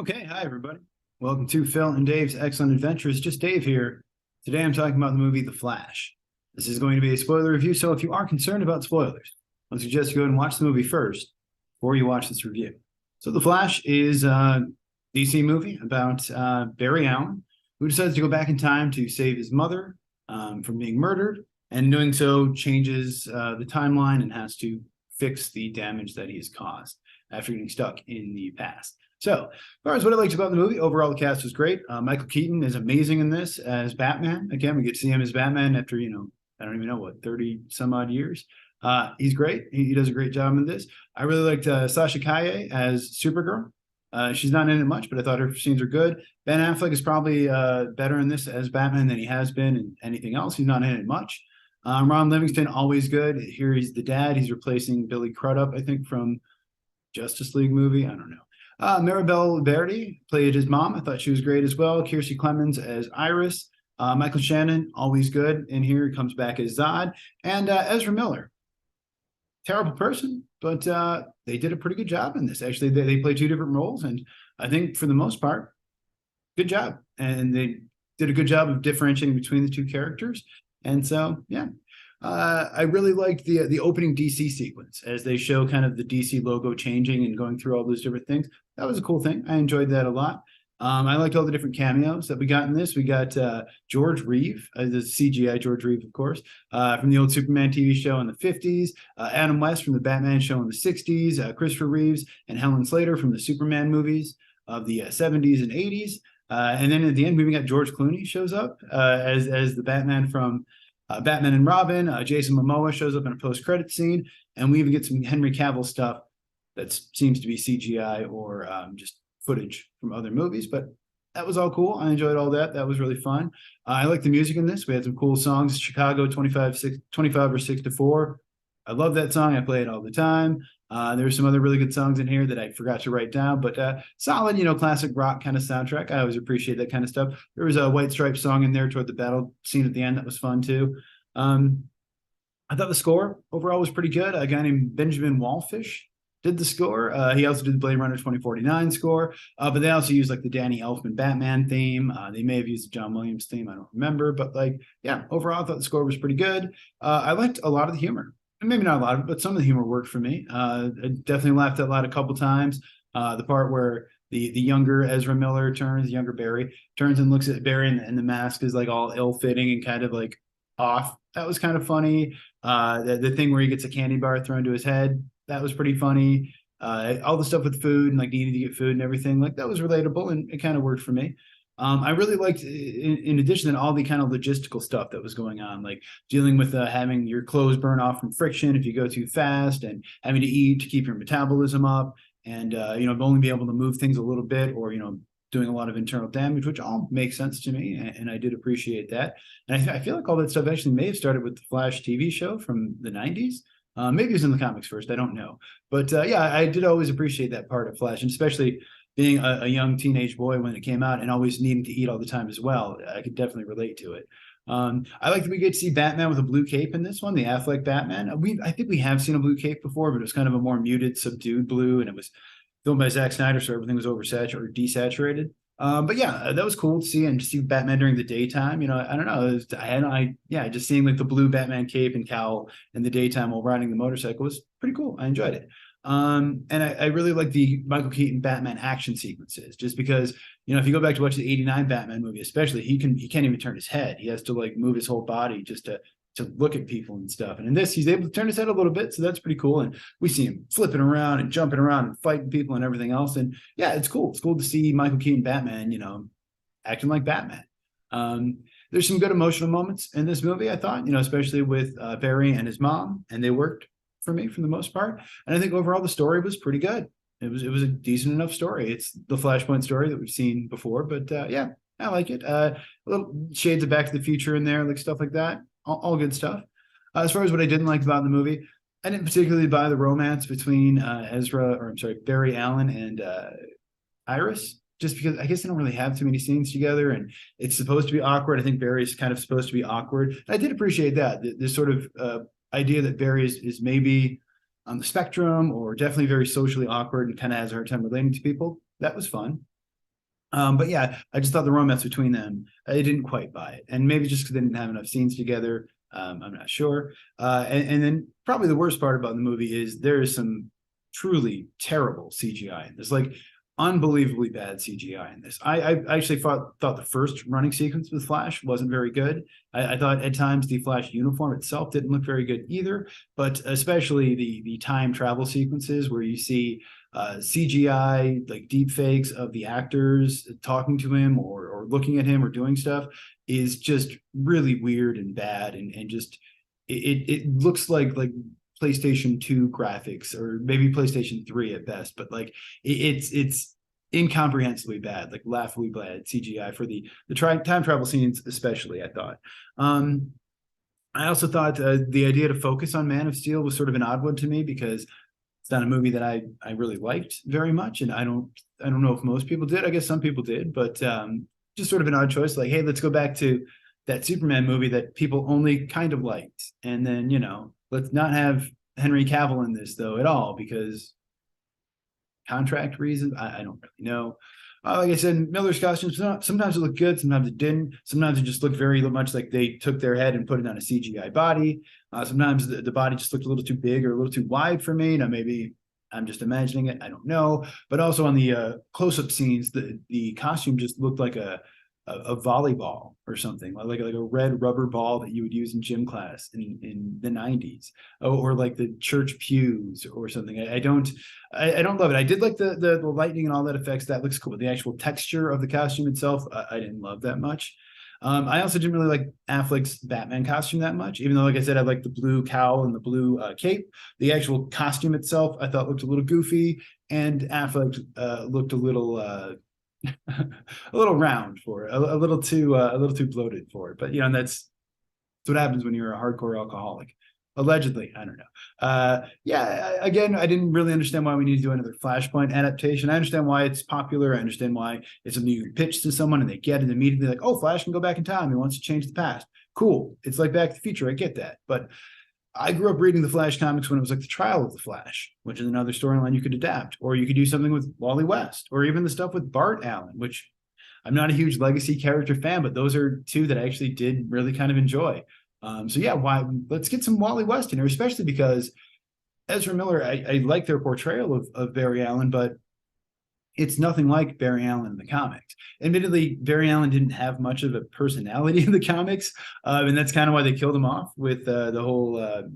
Okay, hi everybody. Welcome to Phil and Dave's Excellent Adventures. Just Dave here. Today I'm talking about the movie The Flash. This is going to be a spoiler review, so if you are concerned about spoilers, I suggest you go ahead and watch the movie first before you watch this review. So The Flash is a DC movie about Barry Allen, who decides to go back in time to save his mother from being murdered, and in doing so changes the timeline and has to fix the damage that he has caused after getting stuck in the past. So, as far as what I liked about the movie, overall the cast was great. Michael Keaton is amazing in this as Batman. Again, we get to see him as Batman after, I don't even know what, 30 some odd years. He's great. He does a great job in this. I really liked Sasha Calle as Supergirl. She's not in it much, but I thought her scenes are good. Ben Affleck is probably better in this as Batman than he has been in anything else. He's not in it much. Ron Livingston, always good. Here he's the dad. He's replacing Billy Crudup, I think, from Justice League movie. I don't know. Maribel Verdú played his mom. I thought she was great as well. Kiersey Clemons as Iris. Michael Shannon, always good. In here, he comes back as Zod. And Ezra Miller. Terrible person, but they did a pretty good job in this. Actually, they played two different roles, and I think for the most part, good job. And they did a good job of differentiating between the two characters. And so, yeah. I really liked the opening DC sequence as they show kind of the DC logo changing and going through all those different things. That was a cool thing. I enjoyed that a lot. I liked all the different cameos that we got in this. We got George Reeve, the CGI George Reeve, of course, from the old Superman TV show in the 50s, Adam West from the Batman show in the 60s, Christopher Reeves and Helen Slater from the Superman movies of the 70s and 80s. And then at the end, we even got George Clooney shows up as the Batman from Batman and Robin. Jason Momoa shows up in a post-credit scene, and we even get some Henry Cavill stuff that seems to be CGI or just footage from other movies, but that was all cool. I enjoyed all that. That was really fun. I like the music in this. We had some cool songs. Chicago 25 or 6 to 4. I love that song. I play it all the time. There's some other really good songs in here that I forgot to write down, but solid, classic rock kind of soundtrack. I always appreciate that kind of stuff. There was a White Stripes song in there toward the battle scene at the end that was fun too. I thought the score overall was pretty good. A guy named Benjamin Wallfish did the score. He also did the Blade Runner 2049 score, but they also used like the Danny Elfman Batman theme. They may have used the John Williams theme. I don't remember, but overall I thought the score was pretty good. I liked a lot of the humor. Maybe not a lot of it, but some of the humor worked for me. I definitely laughed out loud a couple times. The part where the younger Ezra Miller younger Barry turns and looks at Barry and the mask is like all ill-fitting and kind of like off. That was kind of funny. The thing where he gets a candy bar thrown to his head, that was pretty funny. All the stuff with food and like needing to get food and everything, like that was relatable and it kind of worked for me. I really liked, in addition to all the kind of logistical stuff that was going on, like dealing with having your clothes burn off from friction if you go too fast, and having to eat to keep your metabolism up, and only be able to move things a little bit, or doing a lot of internal damage, which all makes sense to me, and I did appreciate that. And I feel like all that stuff actually may have started with the Flash TV show from the 90s. Maybe it was in the comics first, I don't know. But I did always appreciate that part of Flash, and especially being a young teenage boy when it came out and always needing to eat all the time as well. I could definitely relate to it. I like that we get to see Batman with a blue cape in this one, the Affleck Batman. I think we have seen a blue cape before, but it was kind of a more muted, subdued blue, and it was filmed by Zack Snyder, so everything was oversaturated or desaturated. But yeah, that was cool to see, and to see Batman during the daytime. I don't know. Just seeing like the blue Batman cape and cowl in the daytime while riding the motorcycle was pretty cool. I enjoyed it. And I really like the Michael Keaton Batman action sequences, just because if you go back to watch the '89 Batman movie, especially, he can't even turn his head. He has to like move his whole body just to look at people and stuff. And in this, he's able to turn his head a little bit, so that's pretty cool. And we see him flipping around and jumping around and fighting people and everything else. And yeah, it's cool. It's cool to see Michael Keaton Batman, acting like Batman. There's some good emotional moments in this movie, I thought, especially with Barry and his mom, and they worked for me for the most part. And I think overall the story was pretty good. It was a decent enough story. It's the Flashpoint story that we've seen before, but I like it. Little shades of Back to the Future in there, like stuff like that. All good stuff. As far as what I didn't like about the movie, I didn't particularly buy the romance between Barry Allen and Iris, just because I guess they don't really have too many scenes together, and it's supposed to be awkward. I think Barry's kind of supposed to be awkward. And I did appreciate that. This sort of idea that Barry is maybe on the spectrum, or definitely very socially awkward and kind of has a hard time relating to people. That was fun. But yeah, I just thought the romance between them, I didn't quite buy it. And maybe just because they didn't have enough scenes together. I'm not sure. And then probably the worst part about the movie is there is some truly terrible CGI in this, like unbelievably bad CGI in this. I actually thought the first running sequence with Flash wasn't very good. I thought at times the Flash uniform itself didn't look very good either, but especially the time travel sequences where you see CGI, like deep fakes of the actors talking to him or looking at him or doing stuff is just really weird and bad. And just, it looks like PlayStation 2 graphics or maybe PlayStation 3 at best, but like it's incomprehensibly bad, like laughably bad CGI for the time travel scenes, especially, I thought. I also thought the idea to focus on Man of Steel was sort of an odd one to me because it's not a movie that I really liked very much, and I don't know if most people did. I guess some people did, but just sort of an odd choice. Like, hey, let's go back to that Superman movie that people only kind of liked, and then let's not have Henry Cavill in this though at all because contract reasons. I don't really know. Like I said, Miller's costumes sometimes it looked good, sometimes it didn't. Sometimes it just looked very much like they took their head and put it on a CGI body. Sometimes the body just looked a little too big or a little too wide for me. Now maybe I'm just imagining it. I don't know. But also on the close-up scenes, the costume just looked like a volleyball or something, like a red rubber ball that you would use in gym class in the 90s, or like the church pews or something. I don't love it. I did like the lightning and all that effects. That looks cool. But the actual texture of the costume itself, I didn't love that much. I also didn't really like Affleck's Batman costume that much, even though, like I said, I like the blue cowl and the blue cape. The actual costume itself, I thought looked a little goofy, and Affleck looked a little a little round for it, a little too bloated for it. But that's what happens when you're a hardcore alcoholic. Allegedly, I don't know. Yeah, again, I didn't really understand why we need to do another Flashpoint adaptation. I understand why it's popular. I understand why it's something you can pitch to someone and they get it immediately, like, oh, Flash can go back in time. He wants to change the past. Cool. It's like Back to the Future. I get that. But I grew up reading the Flash comics when it was like the trial of the Flash, which is another storyline you could adapt, or you could do something with Wally West, or even the stuff with Bart Allen, which I'm not a huge legacy character fan, but those are two that I actually did really kind of enjoy. So yeah, let's get some Wally West in here, especially because Ezra Miller, I like their portrayal of Barry Allen, but it's nothing like Barry Allen in the comics. Admittedly, Barry Allen didn't have much of a personality in the comics, and that's kind of why they killed him off with the whole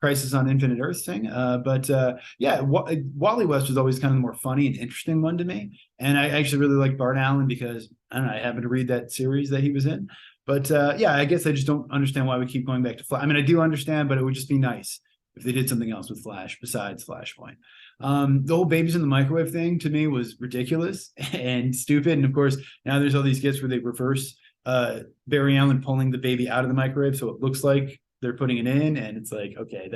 Crisis on Infinite Earths thing. But yeah, Wally West was always kind of the more funny and interesting one to me. And I actually really like Bart Allen because, I don't know, I happened to read that series that he was in. But yeah, I guess I just don't understand why we keep going back to Flash. I mean, I do understand, but it would just be nice if they did something else with Flash besides Flashpoint. The whole babies in the microwave thing to me was ridiculous and stupid. And of course, now there's all these skits where they reverse Barry Allen pulling the baby out of the microwave, so it looks like they're putting it in, and it's like, okay,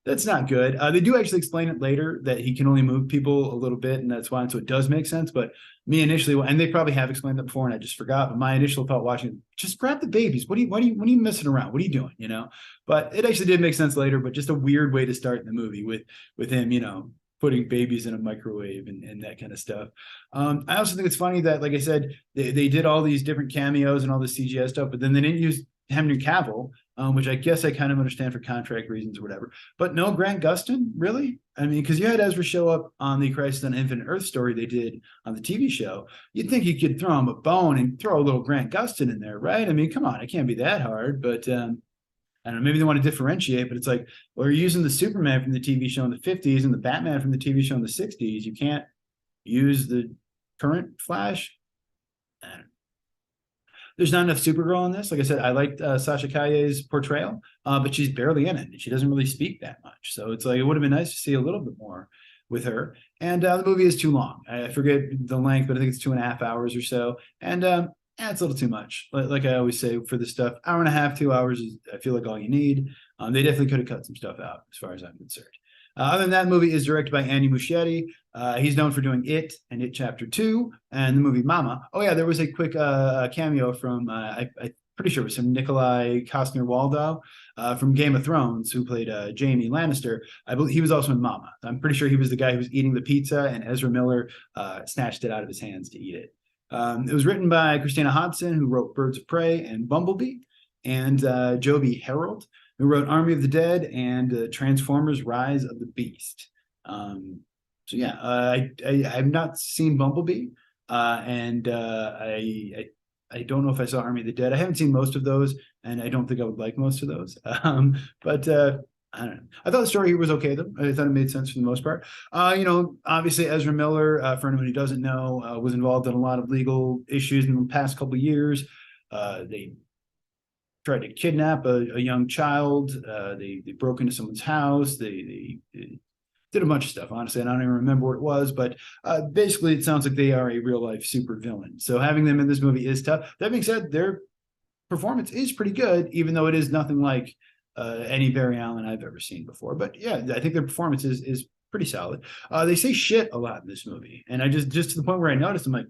that's not good. They do actually explain it later that he can only move people a little bit, and that's why. So it does make sense. But me initially, and they probably have explained that before, and I just forgot. But my initial thought watching, just grab the babies. When are you messing around? What are you doing? But it actually did make sense later. But just a weird way to start the movie with him, putting babies in a microwave and that kind of stuff. I also think it's funny that, like I said, they did all these different cameos and all this CGI stuff, but then they didn't use Henry Cavill, which I guess I kind of understand for contract reasons or whatever. But no Grant Gustin, really? I mean, because you had Ezra show up on the Crisis on Infinite Earth story they did on the TV show. You'd think you could throw him a bone and throw a little Grant Gustin in there, right? I mean, come on, it can't be that hard. But I don't know, maybe they want to differentiate, but it's like, well, you're using the Superman from the TV show in the 50s and the Batman from the TV show in the 60s. You can't use the current Flash. I don't know. There's not enough Supergirl in this. Like I said, I liked Sasha Calle's portrayal, but she's barely in it. And she doesn't really speak that much. So it's like, it would have been nice to see a little bit more with her. And the movie is too long. I forget the length, but I think it's 2.5 hours or so. And it's a little too much. Like I always say for this stuff, hour and a half, 2 hours is, I feel like, all you need. They definitely could have cut some stuff out as far as I'm concerned. Other than that, the movie is directed by Andy Muschietti. He's known for doing It and It Chapter 2 and the movie Mama. Oh, yeah, there was a quick cameo from, I'm pretty sure it was from Nikolai Costner-Waldau from Game of Thrones, who played Jaime Lannister. I believe he was also in Mama. I'm pretty sure he was the guy who was eating the pizza, and Ezra Miller snatched it out of his hands to eat it. It was written by Christina Hodson, who wrote Birds of Prey and Bumblebee, and Joby Harold, who wrote Army of the Dead and Transformers: Rise of the Beast. So yeah, I have not seen Bumblebee, and I don't know if I saw Army of the Dead. I haven't seen most of those, and I don't think I would like most of those. But I don't know. I thought the story here was okay, though. I thought it made sense for the most part. Obviously Ezra Miller, for anyone who doesn't know, was involved in a lot of legal issues in the past couple of years. They tried to kidnap a young child. They broke into someone's house. They did a bunch of stuff. Honestly, I don't even remember what it was, but basically it sounds like they are a real life super villain. So having them in this movie is tough. That being said, their performance is pretty good, even though it is nothing like any Barry Allen I've ever seen before. But yeah, I think their performance is pretty solid. They say shit a lot in this movie, and I just to the point where I noticed, I'm like,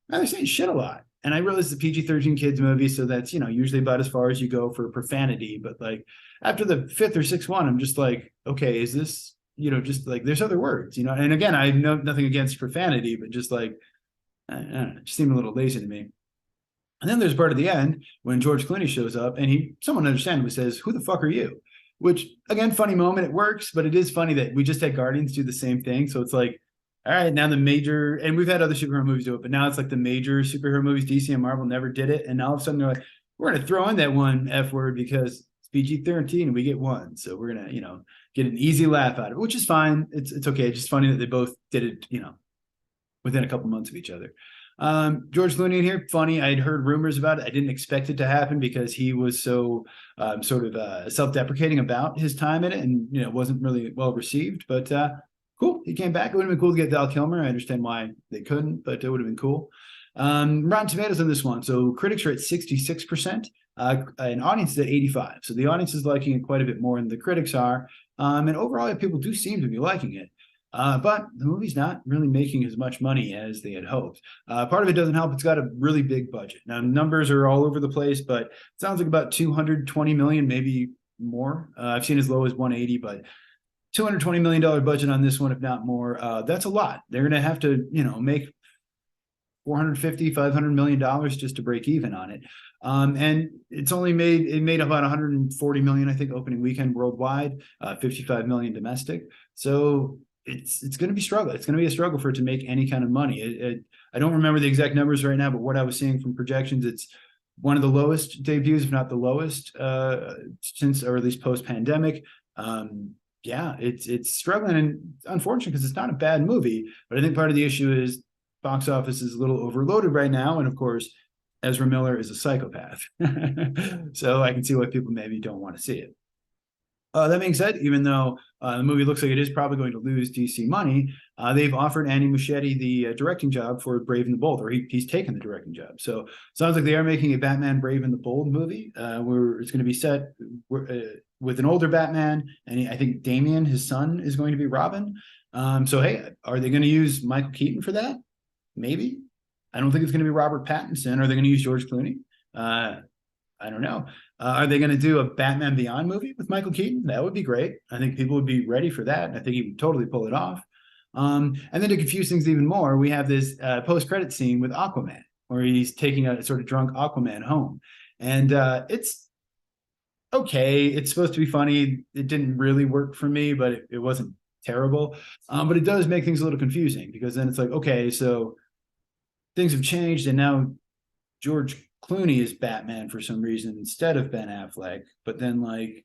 man, they're saying shit a lot. And I realize it's a PG-13 kids movie, so that's usually about as far as you go for profanity. But like after the fifth or sixth one, I'm just like, okay, is this just like there's other words, and again, I know nothing against profanity, but just like I don't know, it just seemed a little lazy to me. And then there's part of the end when George Clooney shows up and someone understandably says, "Who the fuck are you?" Which, again, funny moment. It works, but it is funny that we just had Guardians do the same thing. So it's like, all right, now the major, and we've had other superhero movies do it, but now it's like the major superhero movies, DC and Marvel, never did it. And now all of a sudden they're like, we're going to throw in that one F word because it's PG-13 and we get one. So we're going to, get an easy laugh out of it, which is fine. It's okay. It's just funny that they both did it, within a couple months of each other. George Clooney in here, funny. I'd heard rumors about it. I didn't expect it to happen because he was so self-deprecating about his time in it, and it wasn't really well received. But cool, he came back. It would have been cool to get Val Kilmer. I understand why they couldn't, but it would have been cool. Rotten Tomatoes on this one. So critics are at 66%, and audience is at 85%. So the audience is liking it quite a bit more than the critics are. And overall, people do seem to be liking it. But the movie's not really making as much money as they had hoped. Part of it doesn't help. It's got a really big budget. Now, numbers are all over the place, but it sounds like about $220 million, maybe more. I've seen as low as 180, but $220 million budget on this one, if not more. That's a lot. They're going to have to, make $450-500 million just to break even on it. And it made about $140 million, I think, opening weekend worldwide, $55 million domestic. So it's going to be struggle. It's going to be a struggle for it to make any kind of money. I don't remember the exact numbers right now, but what I was seeing from projections, it's one of the lowest debuts, if not the lowest, since, or at least post-pandemic. It's struggling, and unfortunate because it's not a bad movie, but I think part of the issue is box office is a little overloaded right now, and of course, Ezra Miller is a psychopath. So I can see why people maybe don't want to see it. That being said, even though the movie looks like it is probably going to lose DC money, they've offered Andy Muschietti the directing job for Brave and the Bold, or he's taken the directing job. So sounds like they are making a Batman Brave and the Bold movie, where it's going to be set with an older Batman, and I think Damian, his son, is going to be Robin. So hey, are they going to use Michael Keaton for that? Maybe. I don't think it's going to be Robert Pattinson. Are they going to use George Clooney? I don't know. Are they going to do a Batman Beyond movie with Michael Keaton? That would be great. I think people would be ready for that. I think he would totally pull it off. And then to confuse things even more, we have this post-credit scene with Aquaman, where he's taking a sort of drunk Aquaman home. And it's okay. It's supposed to be funny. It didn't really work for me, but it wasn't terrible. But it does make things a little confusing, because then it's like, okay, so things have changed, and now George Clooney is Batman for some reason instead of Ben Affleck, but then like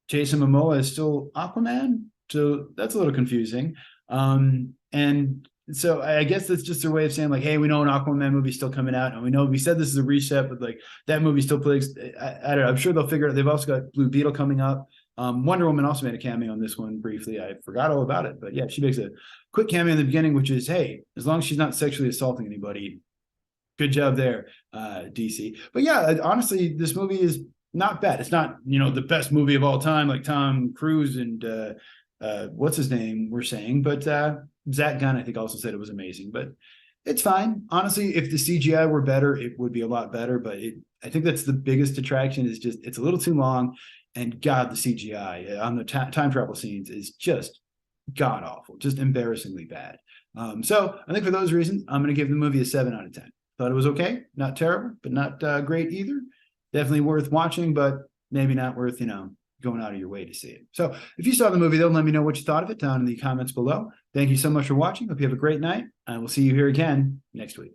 Jason Momoa is still Aquaman, so that's a little confusing. And so I guess that's just their way of saying like, hey, we know an Aquaman movie's still coming out, and we said this is a reset, but like that movie still plays. I don't know. I'm sure they'll figure it out. They've also got Blue Beetle coming up. Wonder Woman also made a cameo on this one briefly. I forgot all about it, but yeah, she makes a quick cameo in the beginning, which is, hey, as long as she's not sexually assaulting anybody, good job there, DC. But yeah, honestly, this movie is not bad. It's not, the best movie of all time, like Tom Cruise and what's his name were saying, but Zach Gunn, I think, also said it was amazing. But it's fine. Honestly, if the CGI were better, it would be a lot better. But I think that's the biggest detraction, is just it's a little too long. And God, the CGI on the time travel scenes is just god awful, just embarrassingly bad. So I think for those reasons, I'm going to give the movie a 7 out of 10. Thought it was okay. Not terrible, but not great either. Definitely worth watching, but maybe not worth, going out of your way to see it. So if you saw the movie, though, let me know what you thought of it down in the comments below. Thank you so much for watching. Hope you have a great night. I will see you here again next week.